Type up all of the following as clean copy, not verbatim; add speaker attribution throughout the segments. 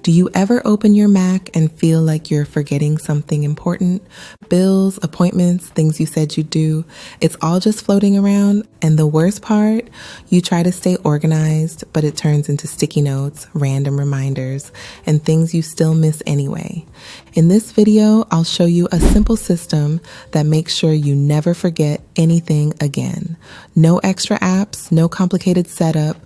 Speaker 1: Do you ever open your Mac and feel like you're forgetting something important? Bills, appointments, things you said you'd do. It's all just floating around. And the worst part, you try to stay organized, but it turns into sticky notes, random reminders, and things you still miss anyway. In this video, I'll show you a simple system that makes sure you never forget anything again. No extra apps, no complicated setup,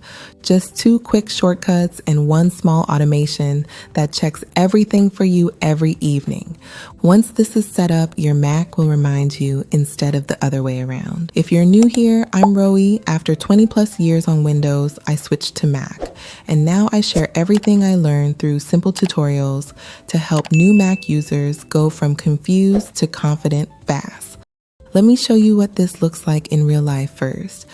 Speaker 1: just 2 quick shortcuts and 1 small automation that checks everything for you every evening. Once this is set up, your Mac will remind you instead of the other way around. If you're new here, I'm Roe. After 20 plus years on Windows, I switched to Mac. And now I share everything I learned through simple tutorials to help new Mac users go from confused to confident fast. Let me show you what this looks like in real life first.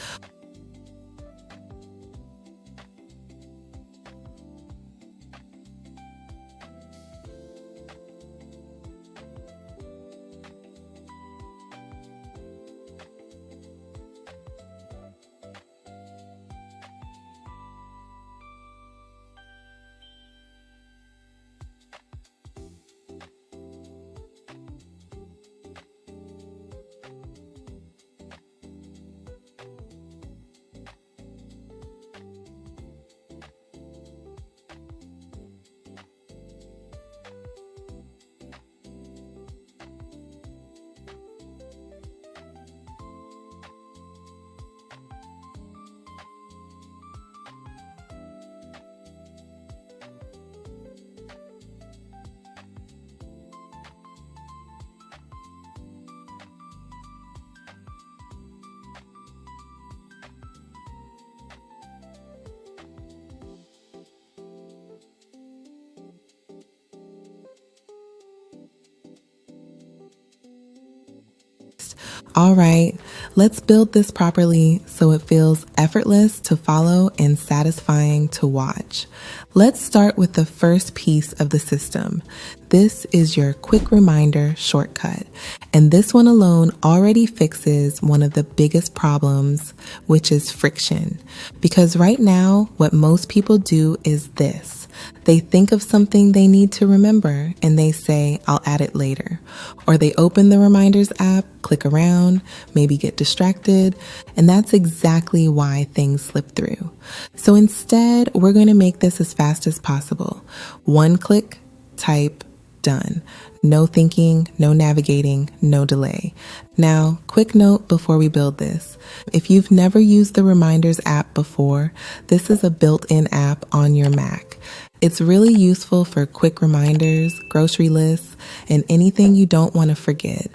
Speaker 1: All right, let's build this properly so it feels effortless to follow and satisfying to watch. Let's start with the first piece of the system. This is your quick reminder shortcut. And this one alone already fixes one of the biggest problems, which is friction. Because right now, what most people do is this. They think of something they need to remember and they say, I'll add it later. Or they open the Reminders app, click around, maybe get distracted, and that's exactly why things slip through. So instead, we're going to make this as fast as possible. 1 click, type, done. No thinking, no navigating, no delay. Now, quick note before we build this. If you've never used the Reminders app before, this is a built-in app on your Mac. It's really useful for quick reminders, grocery lists, and anything you don't want to forget.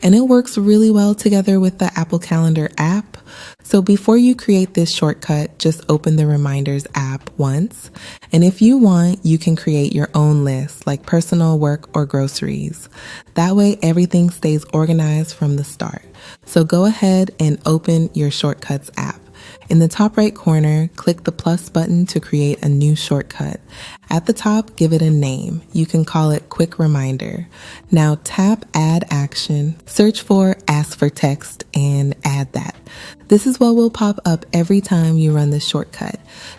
Speaker 1: And it works really well together with the Apple Calendar app. So before you create this shortcut, just open the Reminders app once. And if you want, you can create your own list, like personal, work, or groceries. That way, everything stays organized from the start. So go ahead and open your Shortcuts app. In the top right corner, click the plus button to create a new shortcut. At the top, give it a name. You can call it Quick Reminder. Now tap Add Action, search for Ask for Text, and add that. This is what will pop up every time you run the shortcut.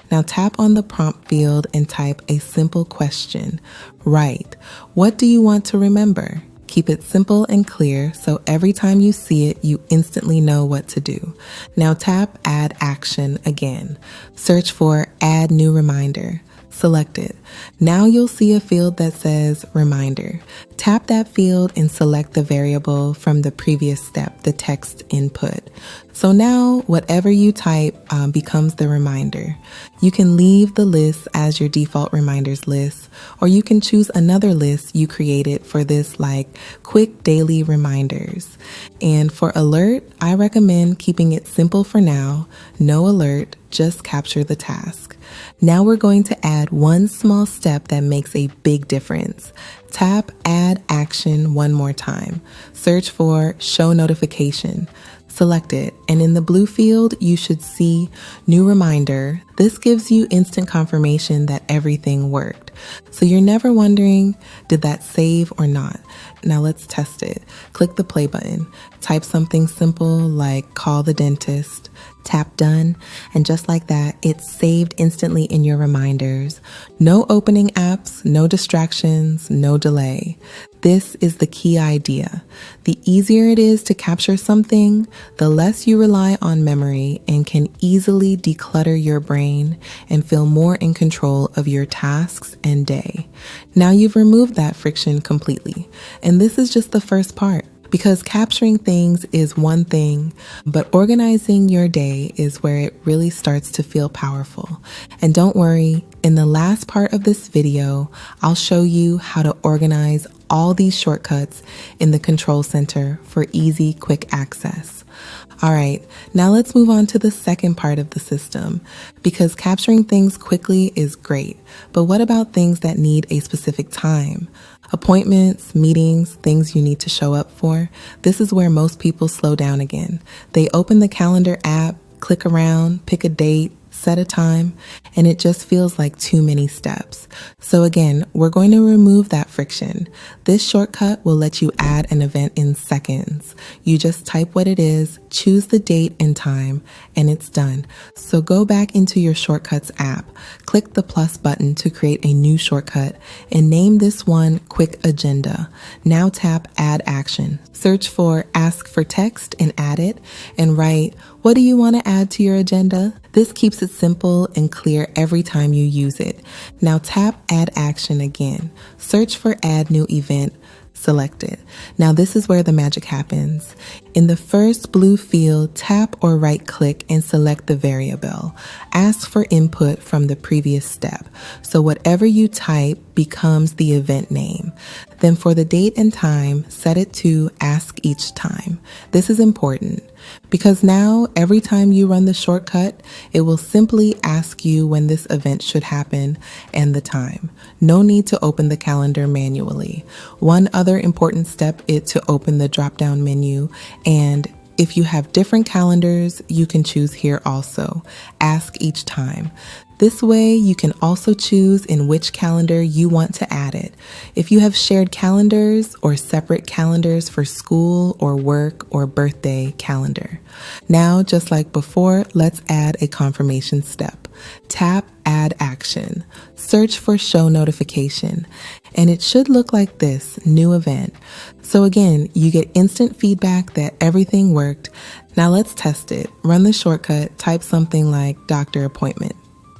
Speaker 1: Now tap on the prompt field and type a simple question. Write, what do you want to remember? Keep it simple and clear so every time you see it, you instantly know what to do. Now tap Add Action again. Search for Add New Reminder. Select it. Now you'll see a field that says Reminder. Tap that field and select the variable from the previous step, the text input. So now whatever you type becomes the reminder. You can leave the list as your default reminders list, or you can choose another list you created for this, like quick daily reminders. And for alert, I recommend keeping it simple for now. No alert, just capture the task. Now we're going to add 1 small step that makes a big difference. Tap Add Action 1 more time. Search for Show Notification. Select it, and in the blue field, you should see New Reminder. This gives you instant confirmation that everything worked. So you're never wondering, did that save or not? Now let's test it. Click the play button, type something simple like call the dentist, tap done, and just like that, it's saved instantly in your reminders. No opening apps, no distractions, no delay. This is the key idea. The easier it is to capture something, the less you rely on memory and can easily declutter your brain and feel more in control of your tasks and day. Now you've removed that friction completely. And this is just the first part. Because capturing things is one thing, but organizing your day is where it really starts to feel powerful. And don't worry, in the last part of this video, I'll show you how to organize all these shortcuts in the control center for easy, quick access. All right, now let's move on to the second part of the system, because capturing things quickly is great, but what about things that need a specific time? Appointments, meetings, things you need to show up for. This is where most people slow down again. They open the calendar app, click around, pick a date, set a time, and it just feels like too many steps. So again, we're going to remove that friction. This shortcut will let you add an event in seconds. You just type what it is, choose the date and time, and it's done. So go back into your Shortcuts app, click the plus button to create a new shortcut, and name this one Quick Agenda. Now tap Add Action. Search for Ask for Text and add it, and write, what do you want to add to your agenda? This keeps it simple and clear every time you use it. Now tap Add Action again. Search for Add New Event. Select it. Now this is where the magic happens. In the first blue field, tap or right click and select the variable. Ask for input from the previous step. So whatever you type becomes the event name. Then for the date and time, set it to Ask Each Time. This is important because now every time you run the shortcut, it will simply ask you when this event should happen and the time. No need to open the calendar manually. One other important step is to open the drop-down menu, and if you have different calendars, you can choose here also. Ask Each Time. This way, you can also choose in which calendar you want to add it. If you have shared calendars or separate calendars for school or work or birthday calendar. Now, just like before, let's add a confirmation step. Tap Add Action. Search for Show Notification. And it should look like this, New Event. So again, you get instant feedback that everything worked. Now let's test it. Run the shortcut, type something like doctor appointment.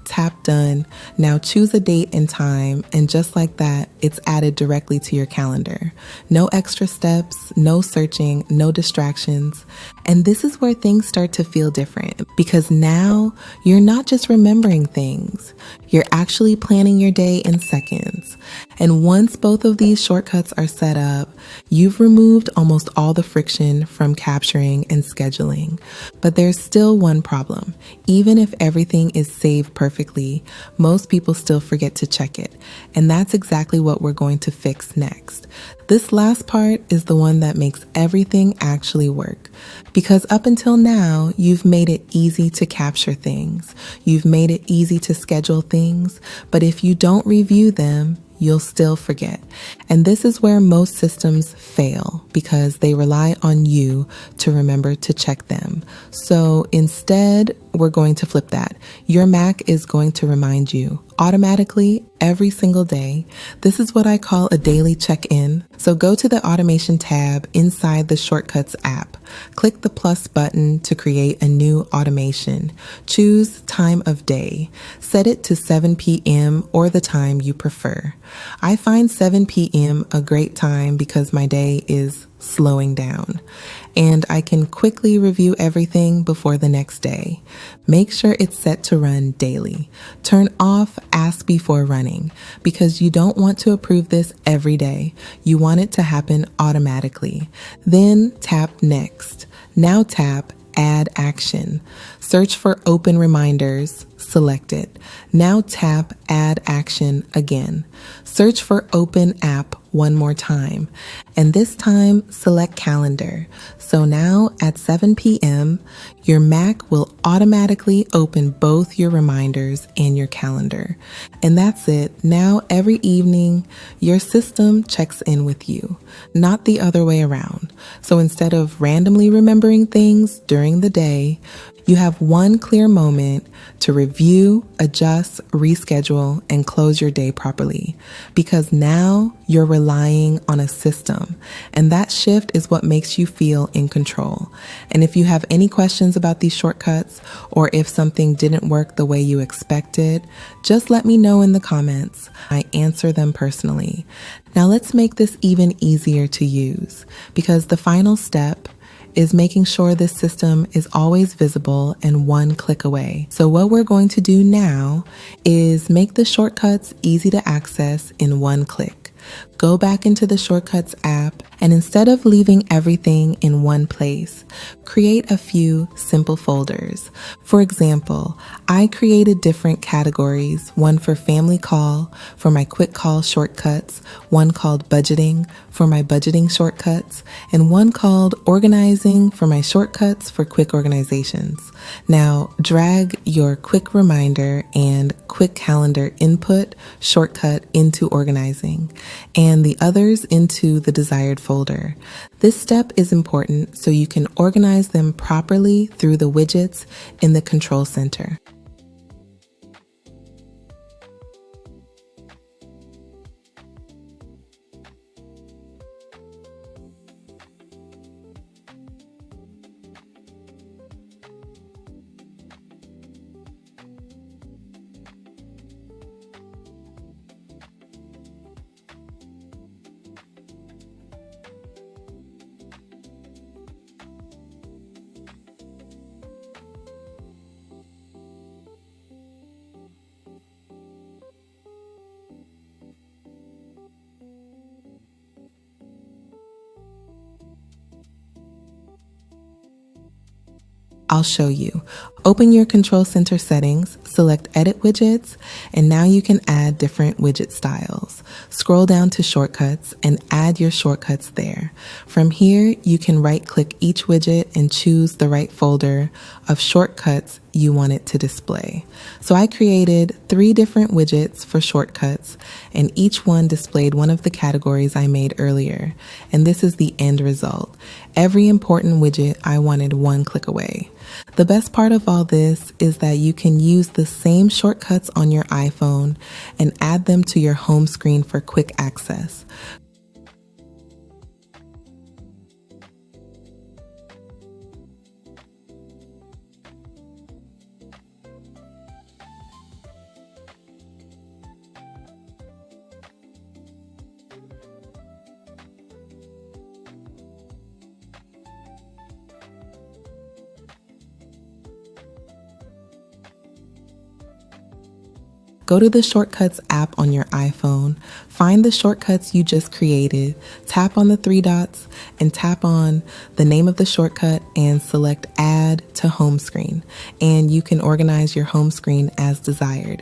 Speaker 1: Tap done. Now choose a date and time, and just like that, it's added directly to your calendar. No extra steps, no searching, no distractions. And this is where things start to feel different, because now you're not just remembering things, you're actually planning your day in seconds. And once both of these shortcuts are set up, you've removed almost all the friction from capturing and scheduling. But there's still one problem. Even if everything is saved perfectly, most people still forget to check it. And that's exactly what we're going to fix next. This last part is the one that makes everything actually work. Because up until now, you've made it easy to capture things. You've made it easy to schedule things. But if you don't review them, you'll still forget. And this is where most systems fail because they rely on you to remember to check them. So instead, we're going to flip that. Your Mac is going to remind you automatically every single day. This is what I call a daily check-in. So go to the automation tab inside the Shortcuts app. Click the plus button to create a new automation. Choose time of day. Set it to 7 p.m. or the time you prefer. I find 7 p.m. a great time because my day is slowing down, and I can quickly review everything before the next day. Make sure it's set to run daily. Turn off Ask Before Running because you don't want to approve this every day. You want it to happen automatically. Then tap Next. Now tap Add Action. Search for Open Reminders. Select it. Now tap Add Action again. Search for Open App one more time. And this time, select calendar. So now at 7 p.m., your Mac will automatically open both your reminders and your calendar. And that's it. Now every evening, your system checks in with you, not the other way around. So instead of randomly remembering things during the day, you have one clear moment to review, adjust, reschedule, and close your day properly. Because now you're relying on a system, and that shift is what makes you feel in control. And if you have any questions about these shortcuts, or if something didn't work the way you expected, just let me know in the comments. I answer them personally. Now let's make this even easier to use, because the final step is making sure this system is always visible and one click away. So what we're going to do now is make the shortcuts easy to access in one click. Go back into the Shortcuts app, and instead of leaving everything in one place, create a few simple folders. For example, I created different categories, one for family call for my quick call shortcuts, one called budgeting for my budgeting shortcuts, and one called organizing for my shortcuts for quick organizations. Now, drag your quick reminder and quick calendar input shortcut into organizing, and the others into the desired folder. This step is important so you can organize them properly through the widgets in the control center. I'll show you. Open your control center settings, select edit widgets, and now you can add different widget styles. Scroll down to shortcuts and add your shortcuts there. From here, you can right click each widget and choose the right folder of shortcuts you want it to display. So I created 3 different widgets for shortcuts, and each one displayed one of the categories I made earlier. And this is the end result. Every important widget I wanted one click away. The best part of all this is that you can use the same shortcuts on your iPhone and add them to your home screen for quick access. Go to the Shortcuts app on your iPhone, find the shortcuts you just created, tap on the 3 dots, and tap on the name of the shortcut and select Add to Home Screen, and you can organize your home screen as desired.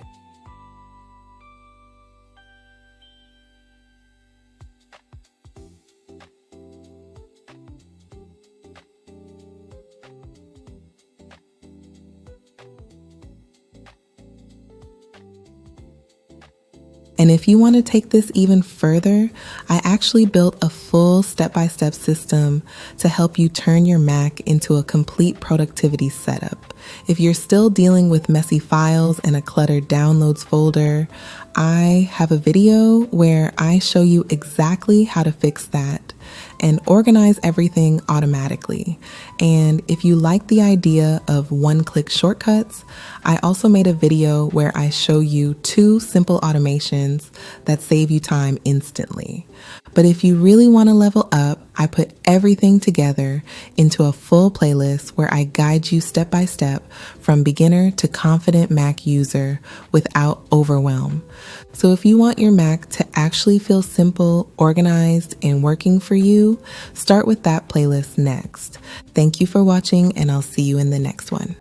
Speaker 1: And if you want to take this even further, I actually built a full step-by-step system to help you turn your Mac into a complete productivity setup. If you're still dealing with messy files and a cluttered downloads folder, I have a video where I show you exactly how to fix that and organize everything automatically. And if you like the idea of one-click shortcuts, I also made a video where I show you 2 simple automations that save you time instantly. But if you really want to level up, I put everything together into a full playlist where I guide you step by step from beginner to confident Mac user without overwhelm. So if you want your Mac to actually feel simple, organized, and working for you, start with that playlist next. Thank you for watching, and I'll see you in the next one.